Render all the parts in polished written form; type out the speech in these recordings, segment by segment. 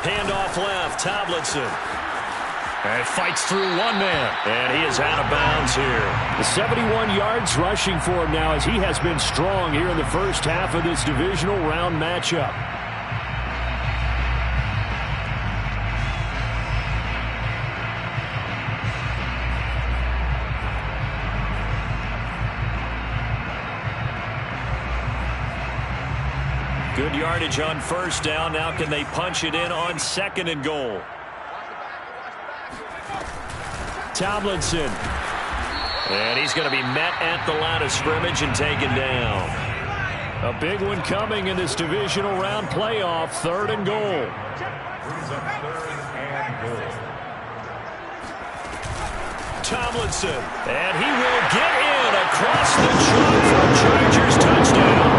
Handoff left, Tomlinson. And fights through one man. And he is out of bounds here. The 71 yards rushing for him now as he has been strong here in the first half of this divisional round matchup. Good yardage on first down. Now can they punch it in on second and goal? Tomlinson. And he's going to be met at the line of scrimmage and taken down. A big one coming in this divisional round playoff. Third and goal. Tomlinson. And he will get in across the chalk for a Chargers touchdown.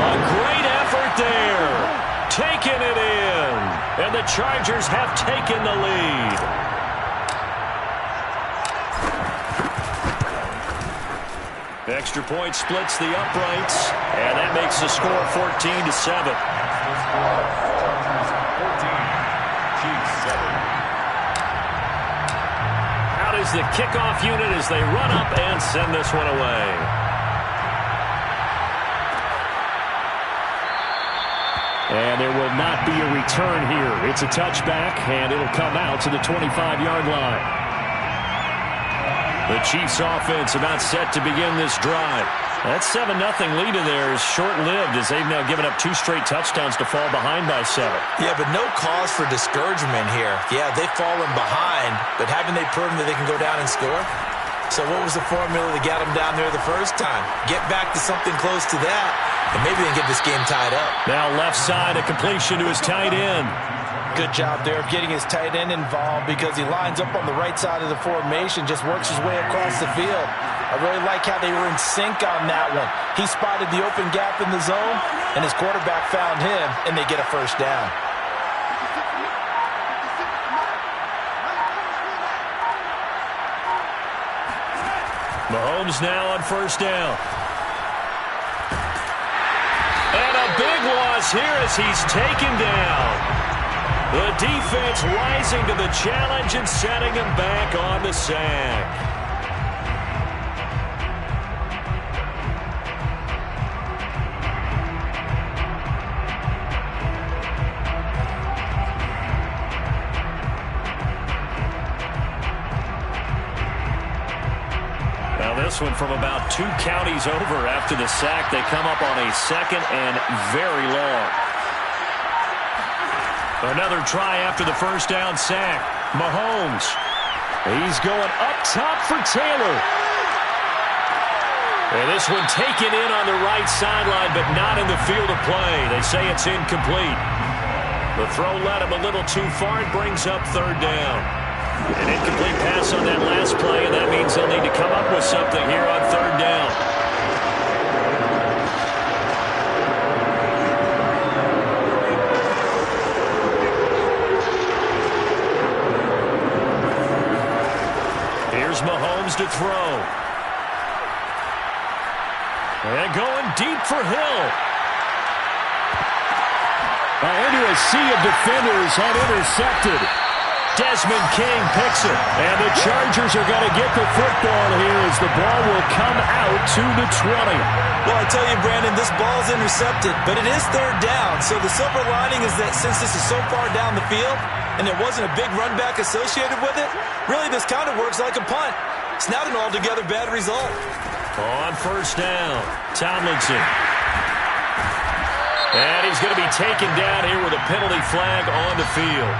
A great effort there. Taking it in. And the Chargers have taken the lead. Extra point splits the uprights, and that makes the score 14-7. Out is the kickoff unit as they run up and send this one away. And there will not be a return here. It's a touchback, and it'll come out to the 25-yard line. The Chiefs offense about set to begin this drive. That 7-0 lead in there is short-lived as they've now given up 2 straight touchdowns to fall behind by 7. Yeah, but no cause for discouragement here. Yeah, they've fallen behind, but haven't they proven that they can go down and score? So what was the formula that got them down there the first time? Get back to something close to that, and maybe they can get this game tied up. Now left side, a completion to his tight end. Good job there of getting his tight end involved because he lines up on the right side of the formation, just works his way across the field. I really like how they were in sync on that one. He spotted the open gap in the zone, and his quarterback found him, and they get a first down. Mahomes now on first down. And a big loss here as he's taken down. The defense rising to the challenge and setting him back on the sack. Now this one from about 2 counties over after the sack. They come up on a second and very long. Another try after the first down sack. Mahomes. He's going up top for Taylor. And this one taken in on the right sideline, but not in the field of play. They say it's incomplete. The throw led him a little too far. It brings up third down. An incomplete pass on that last play, and that means they'll need to come up with something here on third down. Mahomes to throw. And going deep for Hill. Into a sea of defenders and intercepted. Desmond King picks it. And the Chargers are going to get the football here as the ball will come out to the 20. Well, I tell you, Brandon, this ball's intercepted, but it is third down. So the silver lining is that since this is so far down the field and there wasn't a big run back associated with it, really this kind of works like a punt. It's not an altogether bad result. On first down, Tomlinson. And he's going to be taken down here with a penalty flag on the field.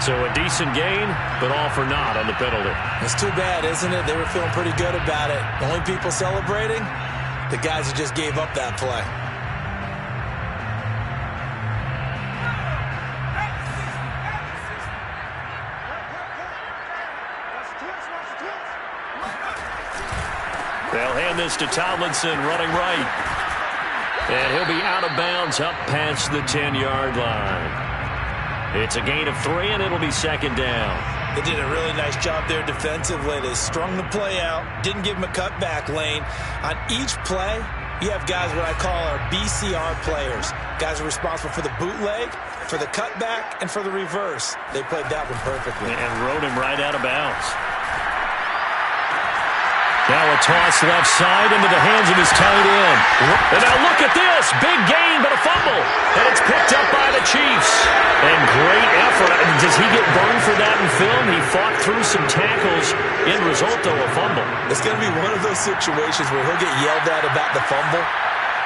So a decent gain, but all for naught on the penalty. It's too bad, isn't it? They were feeling pretty good about it. The only people celebrating, the guys who just gave up that play. They'll hand this to Tomlinson running right. And he'll be out of bounds up past the 10-yard line. It's a gain of 3, and it'll be second down. They did a really nice job there defensively. They strung the play out, didn't give him a cutback lane. On each play, You have guys what I call our BCR players. Guys are responsible for the bootleg, for the cutback, and for the reverse. They played that one perfectly. And rode him right out of bounds. Now a toss left side into the hands of his tight end. And now look at this. Big gain, but a fumble. And it's picked up by the Chiefs. And great effort. Does he get burned for that in film? He fought through some tackles. End result, though, a fumble. It's going to be one of those situations where he'll get yelled at about the fumble,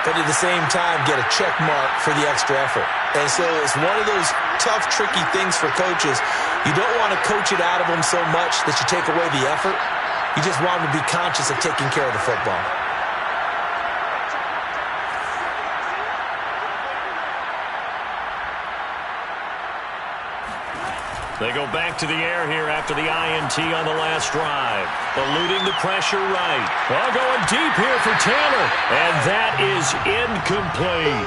but at the same time get a check mark for the extra effort. And so it's one of those tough, tricky things for coaches. You don't want to coach it out of them so much that you take away the effort. You just want them to be conscious of taking care of the football. They go back to the air here after the INT on the last drive. Eluding the pressure right. Well, going deep here for Taylor. And that is incomplete.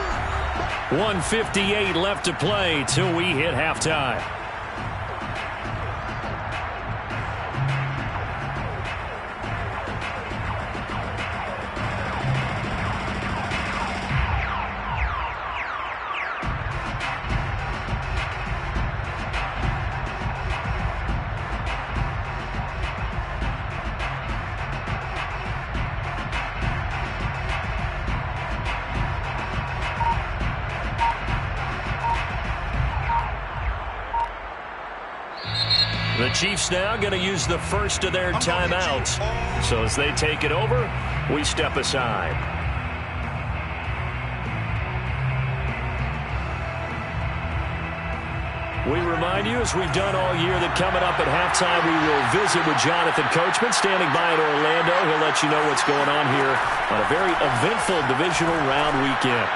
1:58 left to play till we hit halftime. The Chiefs now going to use the first of their timeouts. So as they take it over, we step aside. We remind you, as we've done all year, that coming up at halftime, we will visit with Jonathan Coachman, standing by in Orlando. He'll let you know what's going on here on a very eventful divisional round weekend.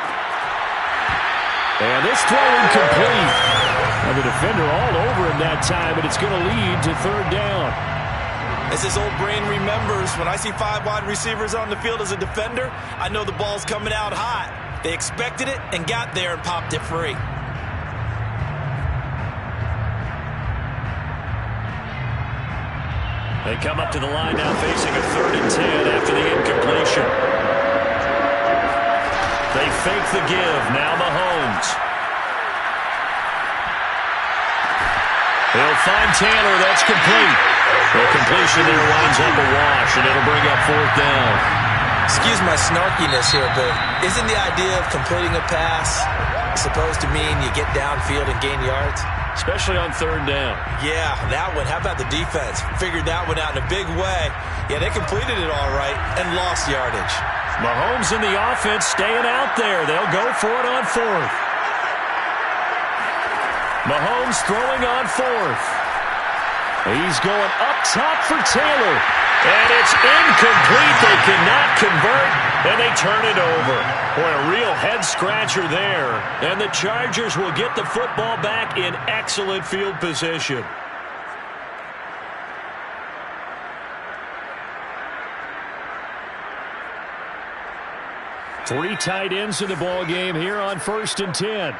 And this throw incomplete. And the defender all over him that time, but it's going to lead to third down. As his old brain remembers, when I see 5 wide receivers on the field as a defender, I know the ball's coming out hot. They expected it and got there and popped it free. They come up to the line now facing a 3rd and 10 after the incompletion. They fake the give. Now Mahomes. He'll find Taylor. That's complete. The completion there winds up a wash, and it'll bring up 4th down. Excuse my snarkiness here, but isn't the idea of completing a pass supposed to mean you get downfield and gain yards? Especially on 3rd down. Yeah, that one. How about the defense? Figured that one out in a big way. Yeah, they completed it all right and lost yardage. Mahomes in the offense staying out there. They'll go for it on 4th. Mahomes throwing on 4th. He's going up top for Taylor. And it's incomplete. They cannot convert, and they turn it over. Boy, a real head-scratcher there. And the Chargers will get the football back in excellent field position. Three tight ends in the ball game here on 1st and 10.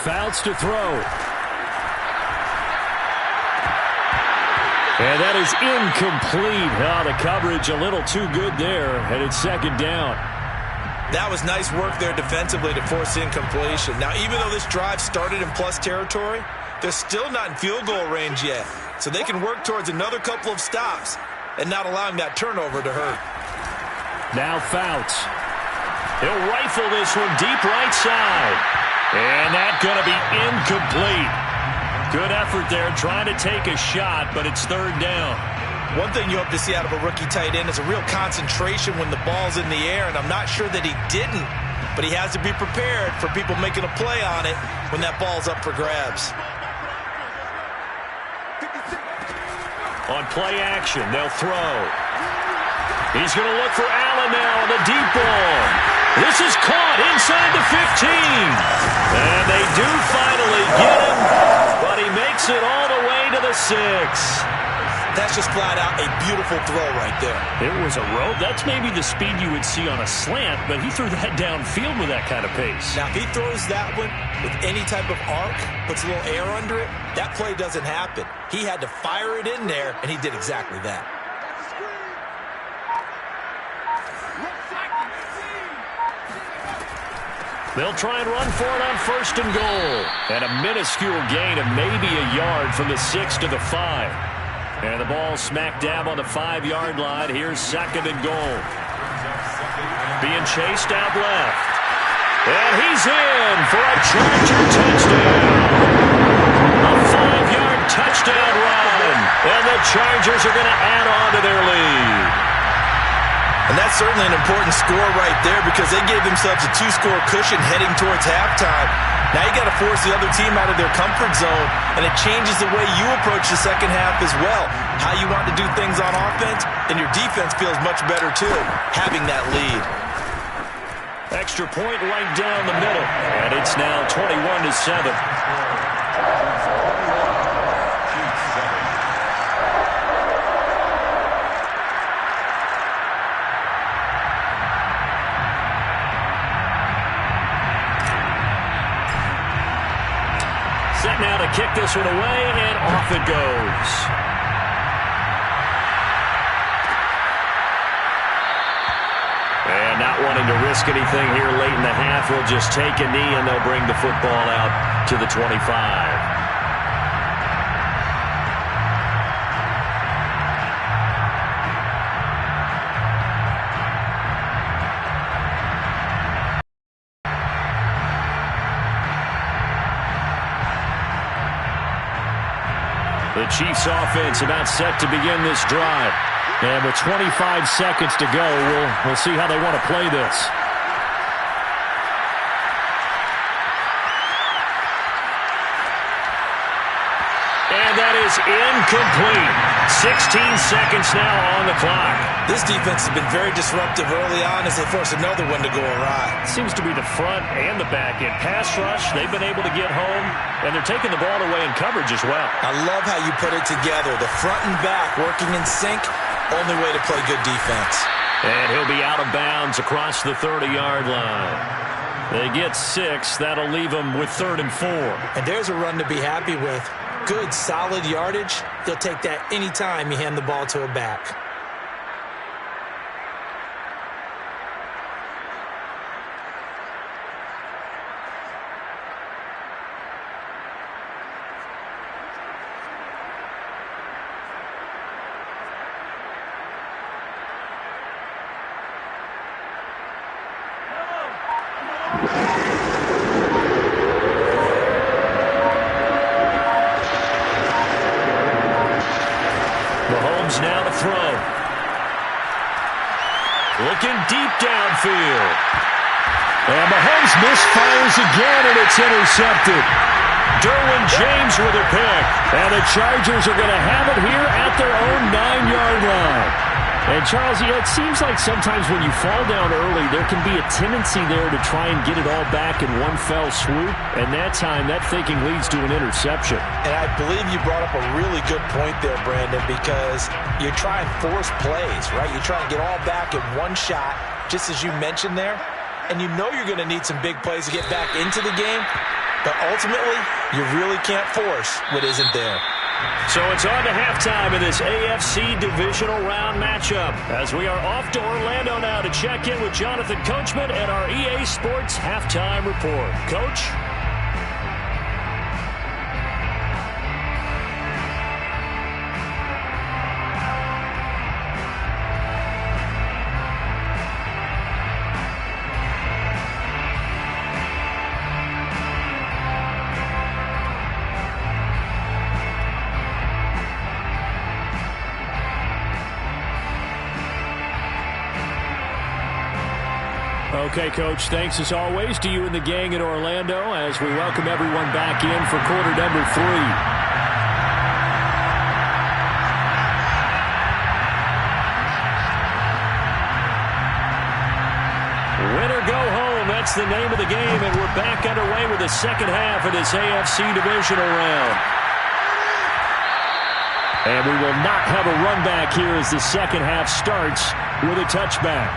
Fouts to throw. And that is incomplete. Oh, the coverage a little too good there, and it's 2nd down. That was nice work there defensively to force incompletion. Now, even though this drive started in plus territory, they're still not in field goal range yet. So they can work towards another couple of stops and not allowing that turnover to hurt. Now Fouts. He'll rifle this one deep right side. And that's going to be incomplete. Good effort there trying to take a shot, but it's 3rd down. One thing you hope to see out of a rookie tight end is a real concentration when the ball's in the air, and I'm not sure that he didn't, but he has to be prepared for people making a play on it when that ball's up for grabs. On play action, they'll throw. He's going to look for Allen now on the deep ball. This is caught inside the 15. And they do finally get him, but he makes it all the way to the 6. That's just flat out a beautiful throw right there. It was a rope. That's maybe the speed you would see on a slant, but he threw that downfield with that kind of pace. Now, if he throws that one with any type of arc, puts a little air under it, that play doesn't happen. He had to fire it in there, and he did exactly that. They'll try and run for it on 1st and goal. And a minuscule gain of maybe a yard from the 6 to the 5. And the ball smack dab on the 5-yard line. Here's 2nd and goal. Being chased out left. And he's in for a Charger touchdown. A 5-yard touchdown run. And the Chargers are going to add on to their lead. And that's certainly an important score right there because they gave themselves a 2-score cushion heading towards halftime. Now you got to force the other team out of their comfort zone, and it changes the way you approach the second half as well. How you want to do things on offense, and your defense feels much better too, having that lead. Extra point right down the middle, and it's now 21-7. Set now to kick this one away, and off it goes. And not wanting to risk anything here late in the half, we'll just take a knee, and they'll bring the football out to the 25. The Chiefs offense about set to begin this drive. And with 25 seconds to go, we'll see how they want to play this. And that is incomplete. 16 seconds now on the clock. This defense has been very disruptive early on as they force another one to go awry. Seems to be the front and the back end. Pass rush, they've been able to get home, and they're taking the ball away in coverage as well. I love how you put it together. The front and back working in sync, only way to play good defense. And he'll be out of bounds across the 30-yard line. They get 6. That'll leave them with 3rd and 4. And there's a run to be happy with. Good, solid yardage. They'll take that anytime you hand the ball to a back. Mahomes now to throw. Looking deep downfield. And Mahomes misfires again, and it's intercepted. Derwin James with a pick. And the Chargers are going to have it here at their own 9-yard line. And, Charles, it seems like sometimes when you fall down early, there can be a tendency there to try and get it all back in one fell swoop. And that time, that thinking leads to an interception. And I believe you brought up a really good point there, Brandon, because you try and force plays, right? You try and get all back in one shot, just as you mentioned there. And you know you're going to need some big plays to get back into the game. But ultimately, you really can't force what isn't there. So it's on to halftime in this AFC divisional round matchup as we are off to Orlando now to check in with Jonathan Coachman and our EA Sports halftime report. Coach? Okay, Coach, thanks as always to you and the gang in Orlando as we welcome everyone back in for quarter number 3. Win or go home, that's the name of the game, and we're back underway with the second half of this AFC divisional round. And we will not have a run back here as the second half starts with a touchback.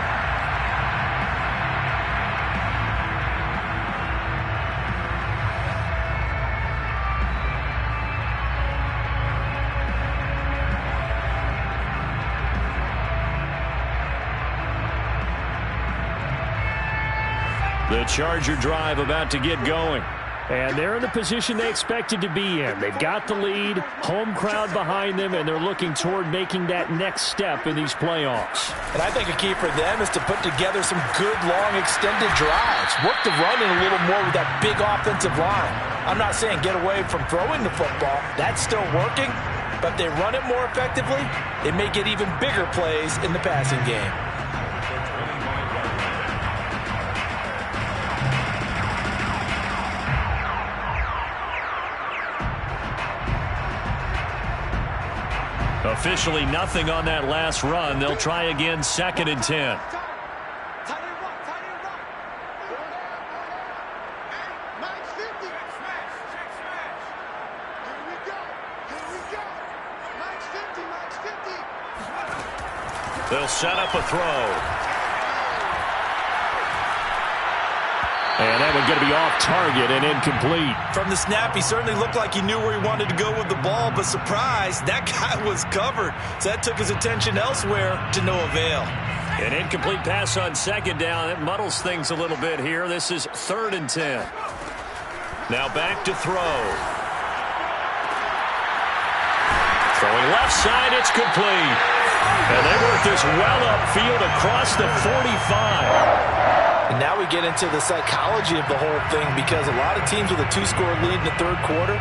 The Charger drive about to get going. And they're in the position they expected to be in. They've got the lead, home crowd behind them, and they're looking toward making that next step in these playoffs. And I think a key for them is to put together some good, long, extended drives. Work the run in a little more with that big offensive line. I'm not saying get away from throwing the football. That's still working. But if they run it more effectively, they may get even bigger plays in the passing game. Officially nothing on that last run. They'll try again, 2nd and 10. They'll set up a throw. And that one's going to be off target and incomplete. From the snap, he certainly looked like he knew where he wanted to go with the ball, but surprise, that guy was covered. So that took his attention elsewhere to no avail. An incomplete pass on 2nd down. It muddles things a little bit here. This is 3rd and 10. Now back to throw. Throwing left side, it's complete. And they work this well upfield across the 45. And now we get into the psychology of the whole thing, because a lot of teams with a 2-score lead in the 3rd quarter,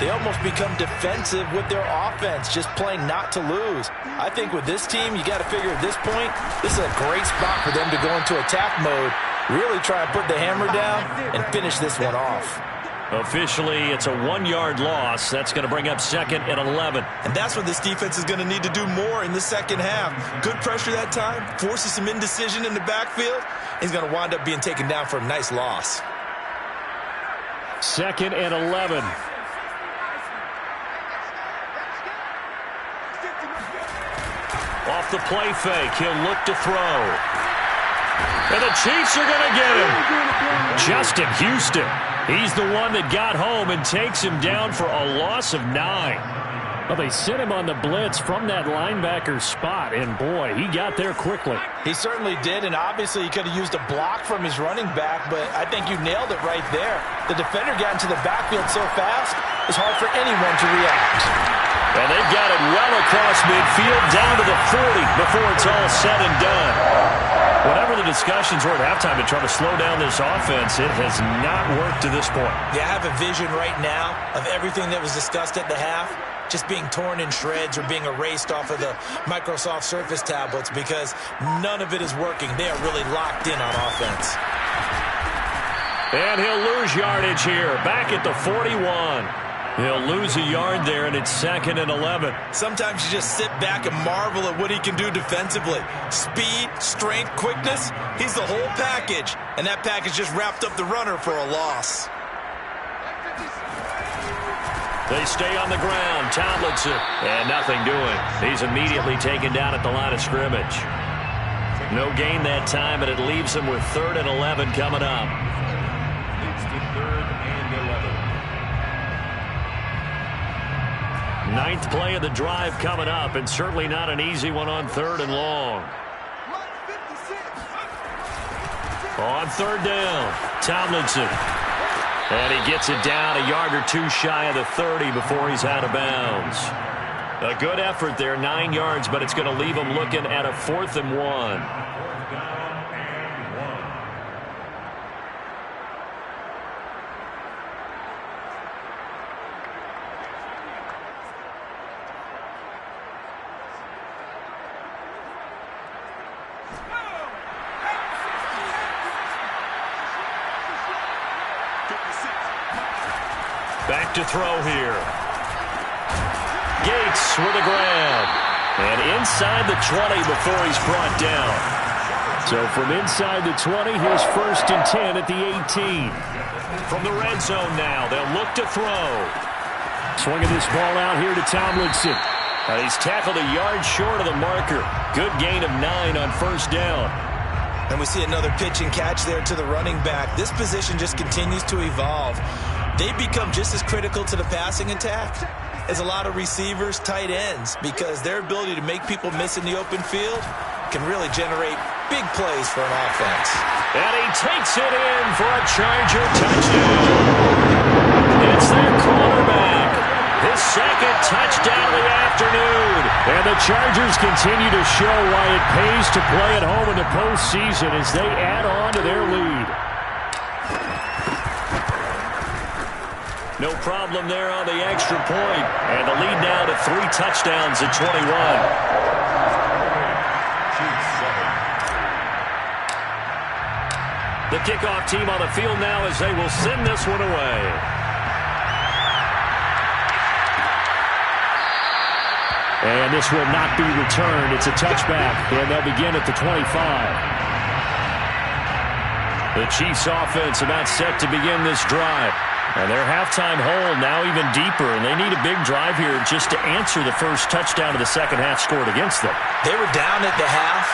they almost become defensive with their offense, just playing not to lose. I think with this team, you got to figure at this point, this is a great spot for them to go into attack mode, really try and put the hammer down and finish this one off. Officially, it's a 1-yard loss. That's going to bring up 2nd and 11. And that's what this defense is going to need to do more in the second half. Good pressure that time, forces some indecision in the backfield. He's going to wind up being taken down for a nice loss. 2nd and 11. Off the play fake, he'll look to throw. And the Chiefs are going to get him. Justin Houston. He's the one that got home and takes him down for a loss of 9. Well, they sent him on the blitz from that linebacker spot, and boy, he got there quickly. He certainly did, and obviously he could have used a block from his running back, but I think you nailed it right there. The defender got into the backfield so fast, it's hard for anyone to react. And they've got it well across midfield, down to the 40 before it's all said and done. Whatever the discussions were at halftime to try to slow down this offense, it has not worked to this point. Yeah, I have a vision right now of everything that was discussed at the half just being torn in shreds or being erased off of the Microsoft Surface tablets, because none of it is working. They are really locked in on offense. And he'll lose yardage here, back at the 41. He'll lose a yard there, and it's 2nd and 11. Sometimes you just sit back and marvel at what he can do defensively. Speed, strength, quickness, he's the whole package. And that package just wrapped up the runner for a loss. They stay on the ground. Tomlinson, and nothing doing. He's immediately taken down at the line of scrimmage. No gain that time, and it leaves him with 3rd and 11 coming up. It's the 3rd and 11. 9th play of the drive coming up, and certainly not an easy one on 3rd and long. On 3rd down, Tomlinson. And he gets it down a yard or 2 shy of the 30 before he's out of bounds. A good effort there, 9 yards, but it's going to leave him looking at a 4th and 1. Back to throw here. Gates with a grab. And inside the 20 before he's brought down. So from inside the 20, here's 1st and 10 at the 18. From the red zone now, they'll look to throw. Swinging this ball out here to Tomlinson. He's tackled a yard short of the marker. Good gain of 9 on 1st down. And we see another pitch and catch there to the running back. This position just continues to evolve. They become just as critical to the passing attack as a lot of receivers, tight ends, because their ability to make people miss in the open field can really generate Big plays for an offense. And he takes it in for a Charger touchdown. It's their quarterback. His second touchdown of the afternoon. And the Chargers continue to show why it pays to play at home in the postseason as they add on to their lead. No problem there on the extra point. And the lead now to 3 touchdowns at 21. The kickoff team on the field now as they will send this one away. And this will not be returned. It's a touchback, and they'll begin at the 25. The Chiefs offense about set to begin this drive. And their halftime hole now even deeper, and they need a big drive here just to answer the first touchdown of the second half scored against them. They were down at the half.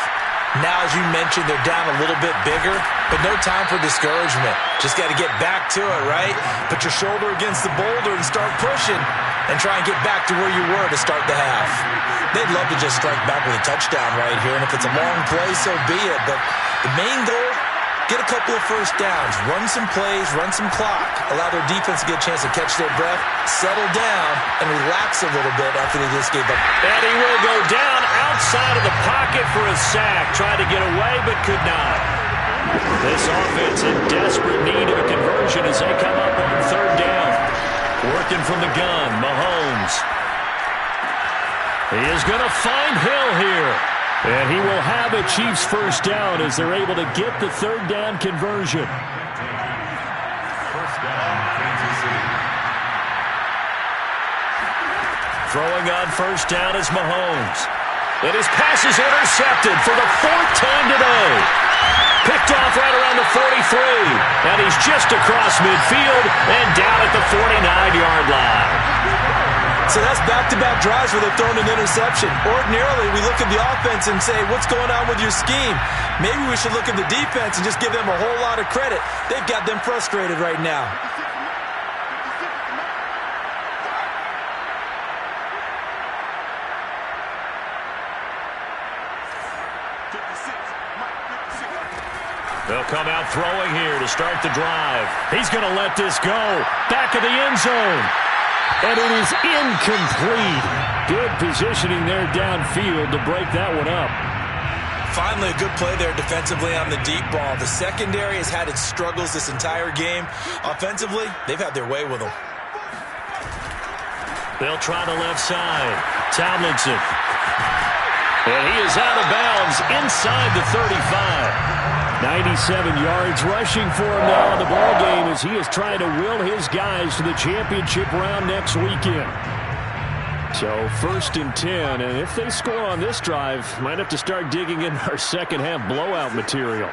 Now, as you mentioned, they're down a little bit bigger, but no time for discouragement. Just got to get back to it, right? Put your shoulder against the boulder and start pushing and try and get back to where you were to start the half. They'd love to just strike back with a touchdown right here, and if it's a long play, so be it. But the main goal, get a couple of first downs, run some plays, run some clock, allow their defense to get a chance to catch their breath, settle down, and relax a little bit after they just gave up. And he will go down outside of the pocket for a sack. Tried to get away, but could not. This offense in desperate need of a conversion as they come up on third down. Working from the gun, Mahomes. He is going to find Hill here. And he will have a Chiefs first down as they're able to get the third down conversion. First down, Kansas City. Throwing on first down is Mahomes. And his pass is intercepted for the 4th time today. Picked off right around the 43. And he's just across midfield and down at the 49-yard line. So that's back-to-back drives where they've thrown an interception. Ordinarily, we look at the offense and say, what's going on with your scheme? Maybe we should look at the defense and just give them a whole lot of credit. They've got them frustrated right now. They'll come out throwing here to start the drive. He's going to let this go. Back of the end zone. And it is incomplete. Good positioning there downfield to break that one up. Finally, a good play there defensively on the deep ball. The secondary has had its struggles this entire game. Offensively, they've had their way with them. They'll try the left side. Tomlinson. And he is out of bounds inside the 35. 97 yards rushing for him now in the ball game as he is trying to will his guys to the championship round next weekend. So 1st and 10, and if they score on this drive, might have to start digging in our second half blowout material.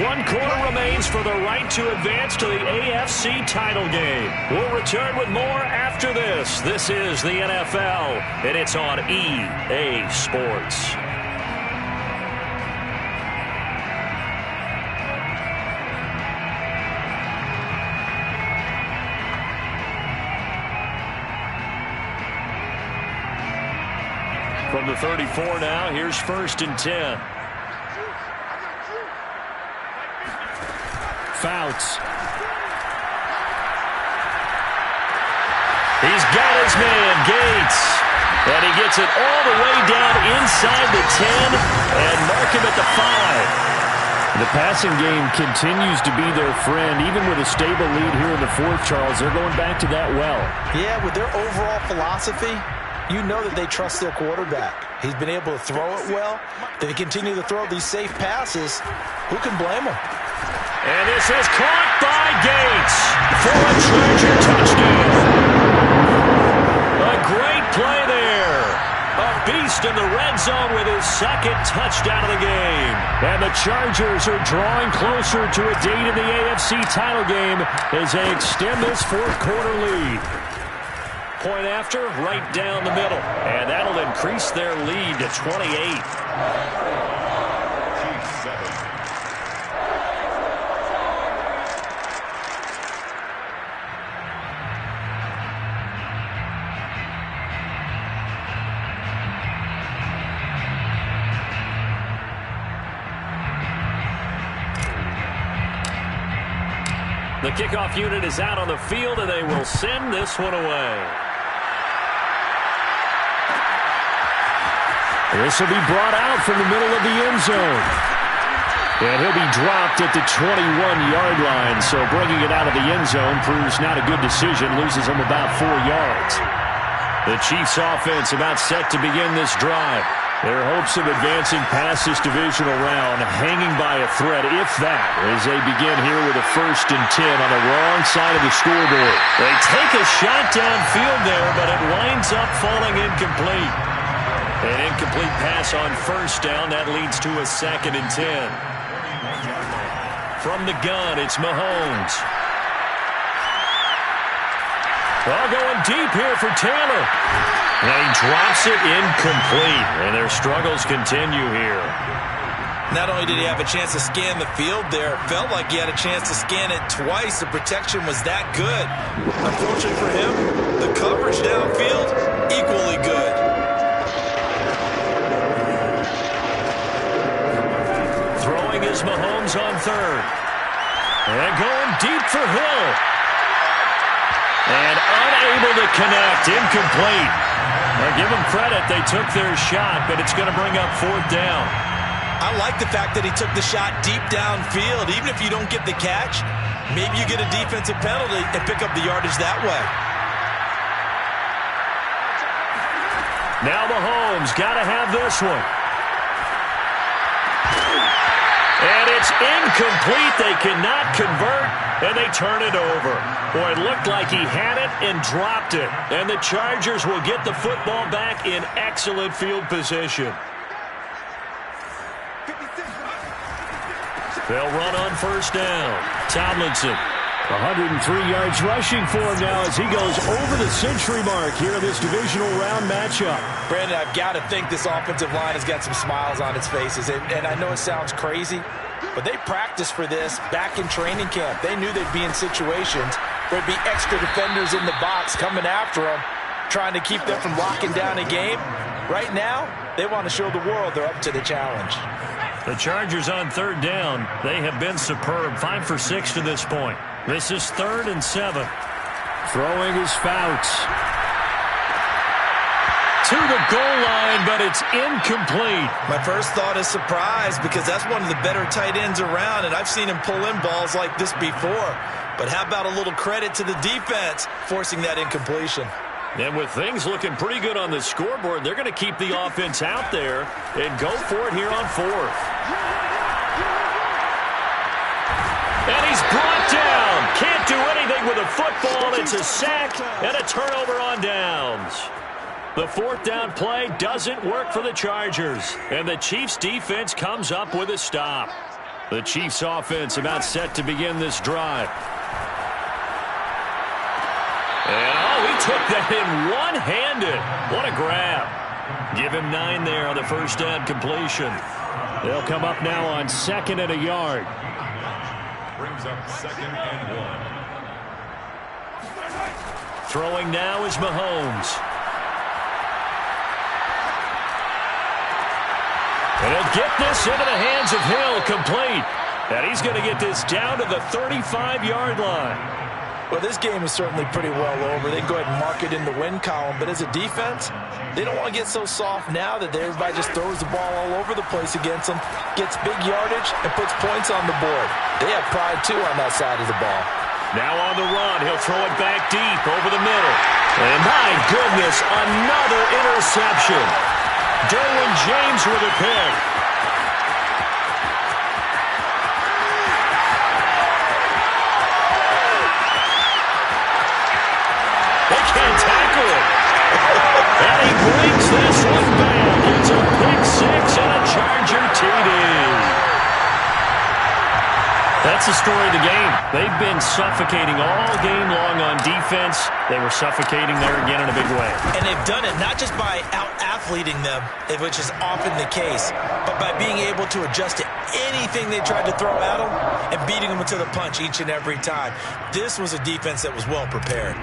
One quarter remains for the right to advance to the AFC title game. We'll return with more after this. This is the NFL, and it's on EA Sports. From the 34 now, here's 1st and 10. Fouts. He's got his man, Gates. And he gets it all the way down inside the 10 and mark him at the 5. The passing game continues to be their friend. Even with a stable lead here in the 4th, Charles, they're going back to that well. Yeah, with their overall philosophy, you know that they trust their quarterback. He's been able to throw it well. They continue to throw these safe passes. Who can blame them? And this is caught by Gates for a Charger touchdown. A great play there. A beast in the red zone with his 2nd touchdown of the game. And the Chargers are drawing closer to a date in the AFC title game as they extend this 4th quarter lead. Point after, right down the middle. And that'll increase their lead to 28. The kickoff unit is out on the field, and they will send this one away. This will be brought out from the middle of the end zone. And he'll be dropped at the 21-yard line, so bringing it out of the end zone proves not a good decision, loses him about 4 yards. The Chiefs offense about set to begin this drive. Their hopes of advancing past this divisional round hanging by a thread, if that, as they begin here with a 1st and 10 on the wrong side of the scoreboard. They take a shot downfield there, but it winds up falling incomplete. An incomplete pass on 1st down. That leads to a 2nd and 10. From the gun, it's Mahomes. All going deep here for Taylor. And he drops it incomplete. And their struggles continue here. Not only did he have a chance to scan the field there, it felt like he had a chance to scan it twice. The protection was that good. Unfortunately for him, the coverage downfield, equally good. Throwing is Mahomes on 3rd. And going deep for Hill. And unable to connect, incomplete. Now give them credit, they took their shot, but it's going to bring up 4th down. I like the fact that he took the shot deep downfield. Even if you don't get the catch, maybe you get a defensive penalty and pick up the yardage that way. Now Mahomes got to have this one. And it's incomplete. They cannot convert, and they turn it over. Boy, it looked like he had it and dropped it. And the Chargers will get the football back in excellent field position. They'll run on 1st down. Tomlinson. 103 yards rushing for him now as he goes over the century mark here in this divisional round matchup. Brandon, I've got to think this offensive line has got some smiles on its faces. And I know it sounds crazy, but they practiced for this back in training camp. They knew they'd be in situations where there'd be extra defenders in the box coming after them, trying to keep them from locking down a game. Right now, they want to show the world they're up to the challenge. The Chargers on 3rd down. They have been superb. 5 for 6 to this point. This is 3rd and 7. Throwing is Fouts. To the goal line, but it's incomplete. My first thought is surprise because that's one of the better tight ends around, and I've seen him pull in balls like this before. But how about a little credit to the defense forcing that incompletion? And with things looking pretty good on the scoreboard, they're going to keep the offense out there and go for it here on 4th. And he's brought down. Can't do anything with a football. It's a sack and a turnover on downs. The 4th down play doesn't work for the Chargers. And the Chiefs defense comes up with a stop. The Chiefs offense about set to begin this drive. And he took that in one-handed. What a grab. Give him 9 there on the 1st down completion. They'll come up now on 2nd and a yard. Brings up 2nd and 1. Throwing now is Mahomes. And he'll get this into the hands of Hill, complete. And he's going to get this down to the 35-yard line. Well, this game is certainly pretty well over. They can go ahead and mark it in the win column. But as a defense, they don't want to get so soft now that everybody just throws the ball all over the place against them, gets big yardage, and puts points on the board. They have pride, too, on that side of the ball. Now on the run, he'll throw it back deep over the middle. And my goodness, another interception. Derwin James with a pick. They can't tackle it. And he brings this one back. It's a pick 6 and a Charger TD. That's the story of the game. They've been suffocating all game long on defense. They were suffocating there again in a big way. And they've done it not just by out-athleting them, which is often the case, but by being able to adjust to anything they tried to throw at them and beating them to the punch each and every time. This was a defense that was well prepared.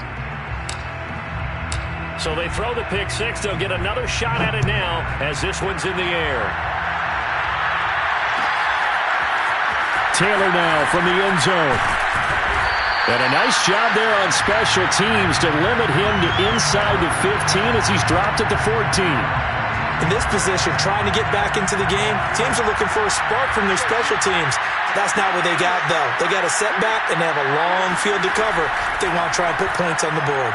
So they throw the pick 6. They'll get another shot at it now as this one's in the air. Taylor now from the end zone. And a nice job there on special teams to limit him to inside the 15 as he's dropped at the 14. In this position, trying to get back into the game, teams are looking for a spark from their special teams. That's not what they got, though. They got a setback, and they have a long field to cover if they want to try and put points on the board.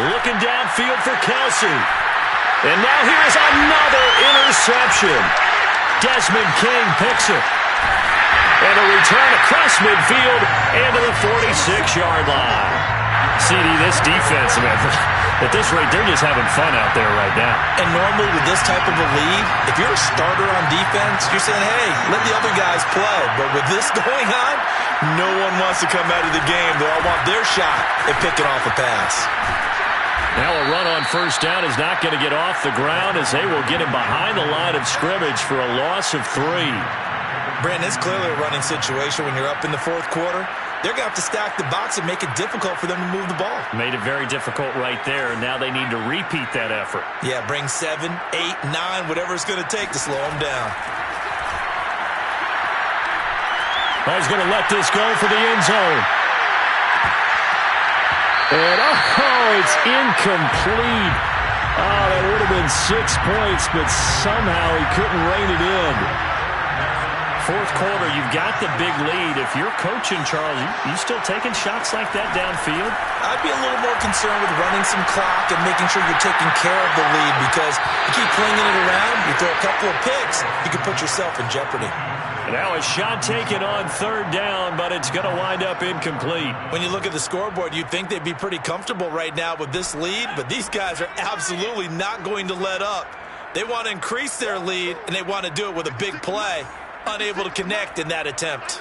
Looking downfield for Kelsey. And now here's another interception. Desmond King picks it. And a return across midfield and to the 46-yard line. CD, this defense, man, at this rate, they're just having fun out there right now. And normally with this type of a lead, if you're a starter on defense, you're saying, hey, let the other guys play. But with this going on, no one wants to come out of the game. They all want their shot at picking off a pass. Now a run on first down is not going to get off the ground as they will get him behind the line of scrimmage for a loss of 3. Brandon, it's clearly a running situation when you're up in the fourth quarter. They're going to have to stack the box and make it difficult for them to move the ball. Made it very difficult right there. Now they need to repeat that effort. Yeah, bring 7, 8, 9, whatever it's going to take to slow them down. He's going to let this go for the end zone. And, it's incomplete. Oh, that would have been 6 points, but somehow he couldn't rein it in. Fourth quarter, you've got the big lead. If you're coaching, Charles, you still taking shots like that downfield? I'd be a little more concerned with running some clock and making sure you're taking care of the lead, because you keep flinging it around, you throw a couple of picks, you can put yourself in jeopardy. Now a shot taken on third down, but it's going to wind up incomplete. When you look at the scoreboard, you'd think they'd be pretty comfortable right now with this lead, but these guys are absolutely not going to let up. They want to increase their lead, and they want to do it with a big play. Unable to connect in that attempt.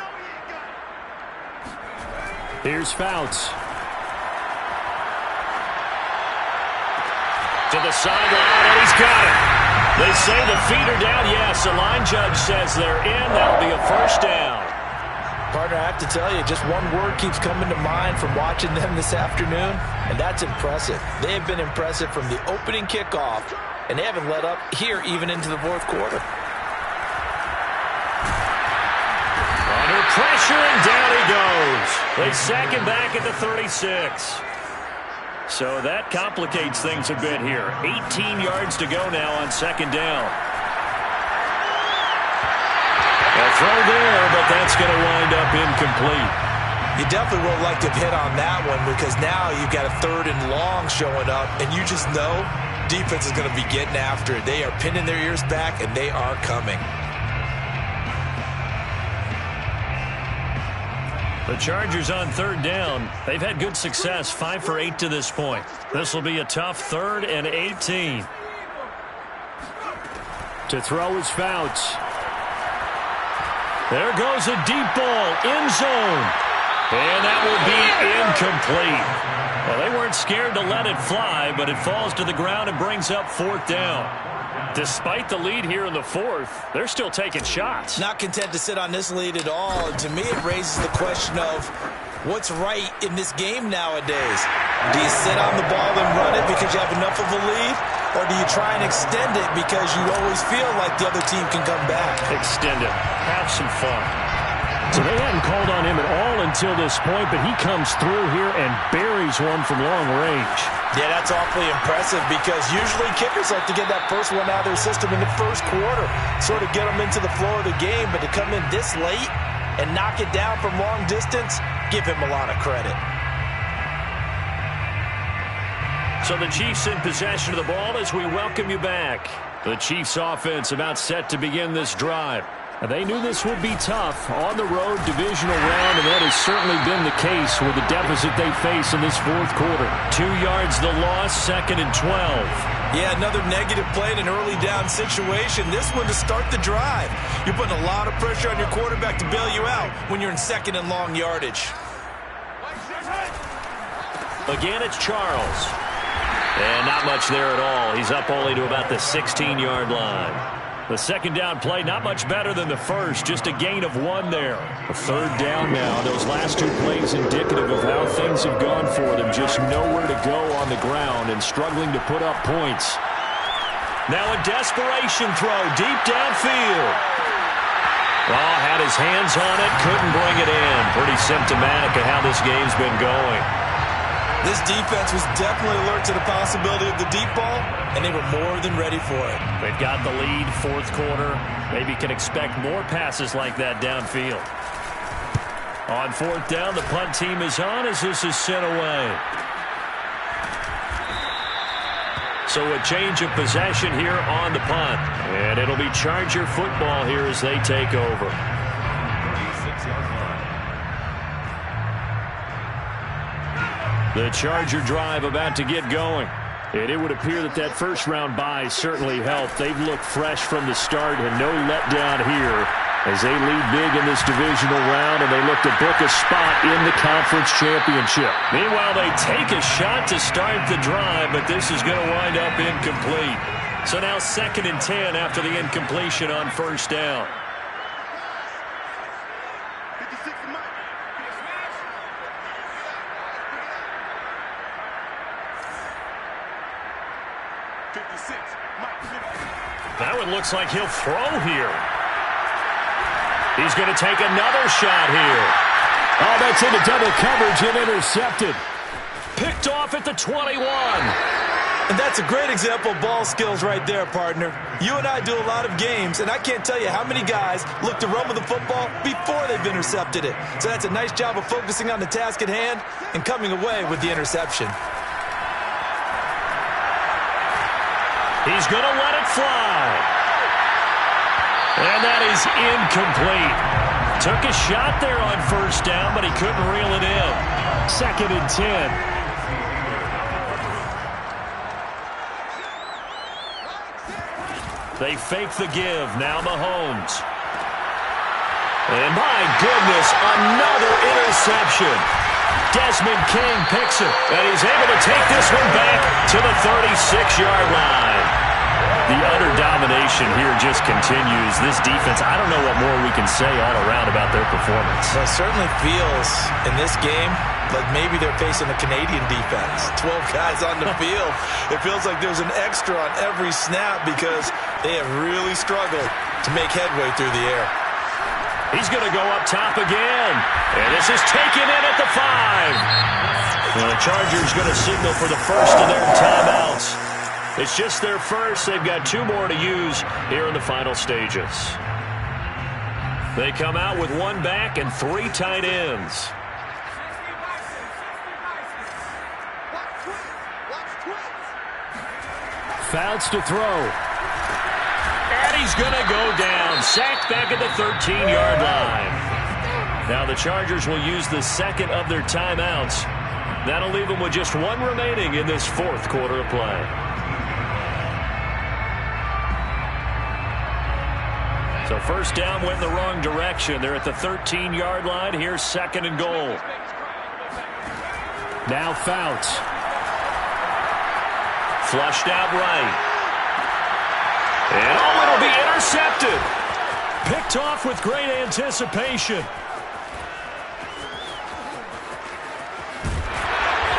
Here's Fouts. To the sideline, and he's got it. They say the feet are down. Yes, the line judge says they're in. That'll be a first down. Partner, I have to tell you, just one word keeps coming to mind from watching them this afternoon, and that's impressive. They have been impressive from the opening kickoff, and they haven't let up here even into the fourth quarter. Under pressure, and down he goes. They sack him back at the 36. So that complicates things a bit here. 18 yards to go now on second down. A throw there, but that's going to wind up incomplete. You definitely would like to have hit on that one, because now you've got a 3rd and long showing up, and you just know defense is going to be getting after it. They are pinning their ears back, and they are coming. The Chargers on third down. They've had good success, 5 for 8 to this point. This will be a tough 3rd and 18. To throw is Fouts. There goes a deep ball, end zone. And that will be incomplete. Well, they weren't scared to let it fly, but it falls to the ground and brings up 4th down. Despite the lead here in the 4th, they're still taking shots. Not content to sit on this lead at all. And to me, it raises the question of what's right in this game nowadays. Do you sit on the ball and run it because you have enough of a lead? Or do you try and extend it because you always feel like the other team can come back? Extend it. Have some fun. So they hadn't called on him at all until this point, but he comes through here and buries one from long range. Yeah, that's awfully impressive, because usually kickers like to get that first one out of their system in the first quarter, sort of get them into the flow of the game, but to come in this late and knock it down from long distance, give him a lot of credit. So the Chiefs in possession of the ball as we welcome you back. The Chiefs offense about set to begin this drive. They knew this would be tough on the road, divisional round, and that has certainly been the case with the deficit they face in this fourth quarter. 2 yards the loss, 2nd and 12. Yeah, another negative play in an early down situation. This one to start the drive. You're putting a lot of pressure on your quarterback to bail you out when you're in 2nd and long yardage. Again, it's Charles. And not much there at all. He's up only to about the 16-yard line. The second down play, not much better than the first, just a gain of 1 there. A 3rd down now. Those last 2 plays indicative of how things have gone for them. Just nowhere to go on the ground and struggling to put up points. Now a desperation throw deep downfield. Oh, had his hands on it, couldn't bring it in. Pretty symptomatic of how this game's been going. This defense was definitely alert to the possibility of the deep ball, and they were more than ready for it. They've got the lead, fourth quarter. Maybe can expect more passes like that downfield. On fourth down, the punt team is on as this is sent away. So a change of possession here on the punt. And it'll be Charger football here as they take over. The Charger drive about to get going. And it would appear that that first-round bye certainly helped. They've looked fresh from the start and no letdown here as they lead big in this divisional round, and they look to book a spot in the conference championship. Meanwhile, they take a shot to start the drive, but this is going to wind up incomplete. So now 2nd and 10 after the incompletion on first down. That one looks like he'll throw here. He's going to take another shot here. Oh, that's into double coverage and intercepted. Picked off at the 21. And that's a great example of ball skills right there, partner. You and I do a lot of games, and I can't tell you how many guys look to run with the football before they've intercepted it. So that's a nice job of focusing on the task at hand and coming away with the interception. He's going to let it fly. And that is incomplete. Took a shot there on first down, but he couldn't reel it in. 2nd and 10. They fake the give. Now Mahomes. And my goodness, another interception. Desmond King picks it, and he's able to take this one back to the 36-yard line. The utter domination here just continues. This defense, I don't know what more we can say all around about their performance. Well, it certainly feels in this game like maybe they're facing a Canadian defense. 12 guys on the field. It feels like there's an extra on every snap because they have really struggled to make headway through the air. He's going to go up top again. And this is taken in at the 5. And the Chargers going to signal for the first of their timeouts. It's just their first. They've got 2 more to use here in the final stages. They come out with 1 back and 3 tight ends. Fouts to throw. And he's going to go down. Sacked back at the 13-yard line. Now the Chargers will use the second of their timeouts. That'll leave them with just 1 remaining in this fourth quarter of play. So first down went in the wrong direction. They're at the 13-yard line. Here's 2nd and goal. Now Fouts. Flushed out right. And oh, it'll be intercepted. Picked off with great anticipation.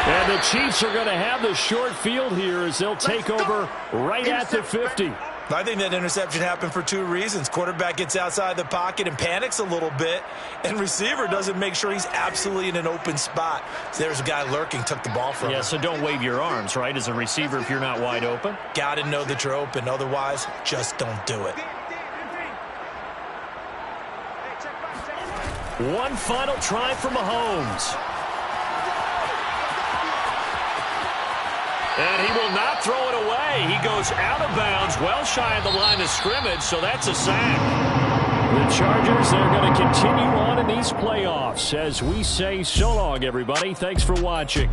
And the Chiefs are going to have the short field here as they'll take over right at the 50. I think that interception happened for 2 reasons. Quarterback gets outside the pocket and panics a little bit, and receiver doesn't make sure he's absolutely in an open spot. So there's a guy lurking, took the ball from him. Yeah, so don't wave your arms, right, as a receiver if you're not wide open. Got to know that you're open. Otherwise, just don't do it. One final try for Mahomes. And he will not throw it away. He goes out of bounds, well shy of the line of scrimmage, so that's a sack. The Chargers, they're going to continue on in these playoffs as we say so long, everybody. Thanks for watching.